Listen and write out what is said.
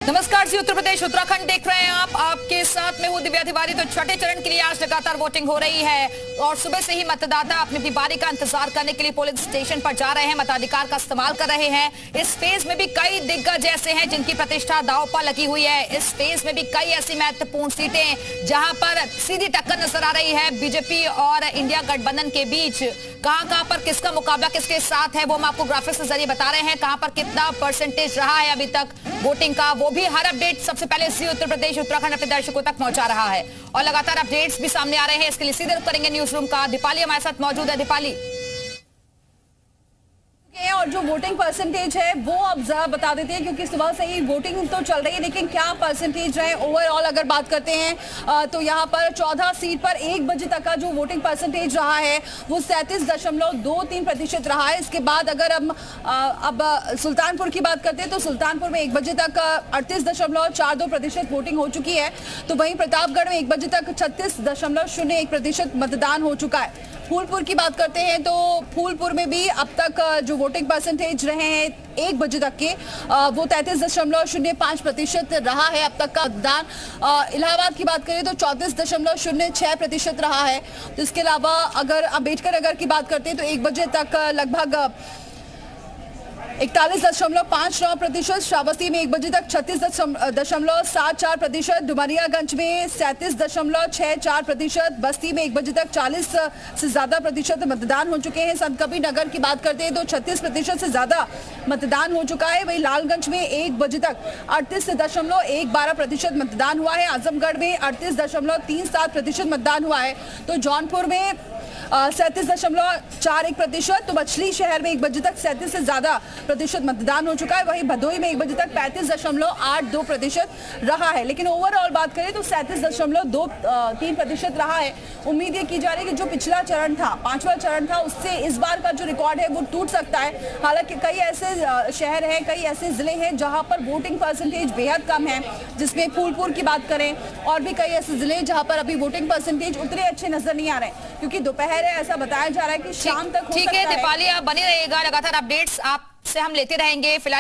नमस्कार जी, उत्तर प्रदेश उत्तराखंड देख रहे हैं आप। आपके साथ में हूँ दिव्या तिवारी। तो छठे चरण के लिए आज लगातार वोटिंग हो रही है और सुबह से ही मतदाता अपनी अपनी बारी का इंतजार करने के लिए पोलिंग स्टेशन पर जा रहे हैं, मताधिकार का इस्तेमाल कर रहे हैं। इस फेज में भी कई दिग्गज ऐसे हैं जिनकी प्रतिष्ठा दांव पर लगी हुई है। इस फेज में भी कई ऐसी महत्वपूर्ण सीटें जहां पर सीधी टक्कर नजर आ रही है बीजेपी और इंडिया गठबंधन के बीच। कहां पर किसका मुकाबला किसके साथ है वो हम आपको ग्राफिक्स के जरिए बता रहे हैं। कहां पर कितना परसेंटेज रहा है अभी तक वोटिंग का, वो भी हर अपडेट सबसे पहले जी उत्तर प्रदेश उत्तराखंड अपने दर्शकों तक पहुंचा रहा है और लगातार अपडेट्स भी सामने आ रहे हैं। इसके लिए सीधे रुख करेंगे न्यूज रूम का। दीपाली हमारे साथ मौजूद है। दीपाली, और जो वोटिंग परसेंटेज है वो अब जरा बता देते हैं, क्योंकि सुबह से ही वोटिंग तो चल रही है, लेकिन क्या परसेंटेज है ओवरऑल अगर बात करते हैं तो यहाँ पर 14 सीट पर 1 बजे तक का जो वोटिंग परसेंटेज रहा है वो 37.23% रहा है। इसके बाद अगर हम अब सुल्तानपुर की बात करते हैं तो सुल्तानपुर में 1 बजे तक 38.42% वोटिंग हो चुकी है। तो वहीं प्रतापगढ़ में 1 बजे तक 36.01% मतदान हो चुका है। फूलपुर की बात करते हैं तो फूलपुर में भी अब तक जो वोटिंग परसेंटेज रहे हैं 1 बजे तक के वो 33.05% रहा है अब तक का मतदान। इलाहाबाद की बात करें तो 34.06% रहा है। तो इसके अलावा अगर अम्बेडकर नगर की बात करते हैं तो 1 बजे तक लगभग 41.59%, श्रावस्ती में 1 बजे तक 36.74%, डुमरियागंज में 37.64%, बस्ती में 1 बजे तक 40 से ज्यादा प्रतिशत मतदान हो चुके हैं। संत कबीर नगर की बात करते हैं तो 36% से ज्यादा मतदान हो चुका है। वहीं लालगंज में 1 बजे तक 38.12% मतदान हुआ है। आजमगढ़ में 38.37% मतदान हुआ है। तो जौनपुर में 37.41%, तो मछली शहर में 1 बजे तक 37 से ज्यादा प्रतिशत मतदान हो चुका है। वहीं भदोही में 1 बजे तक 35.82% रहा है। लेकिन ओवरऑल बात करें तो 37.23% रहा है। उम्मीद ये की जा रही है कि जो पिछला चरण था, 5वां चरण था, उससे इस बार का जो रिकॉर्ड है वो टूट सकता है। हालांकि कई ऐसे शहर हैं, कई ऐसे जिले हैं जहां पर वोटिंग परसेंटेज बेहद कम है, जिसमें फूलपुर की बात करें और भी कई ऐसे जिले जहां पर अभी वोटिंग परसेंटेज उतने अच्छे नजर नहीं आ रहे, क्योंकि दोपहर है, ऐसा बताया जा रहा है कि शाम तक हो सकता है। ठीक है दीपाली, आप बने रहिएगा, लगातार अपडेट्स आपसे हम लेते रहेंगे। फिलहाल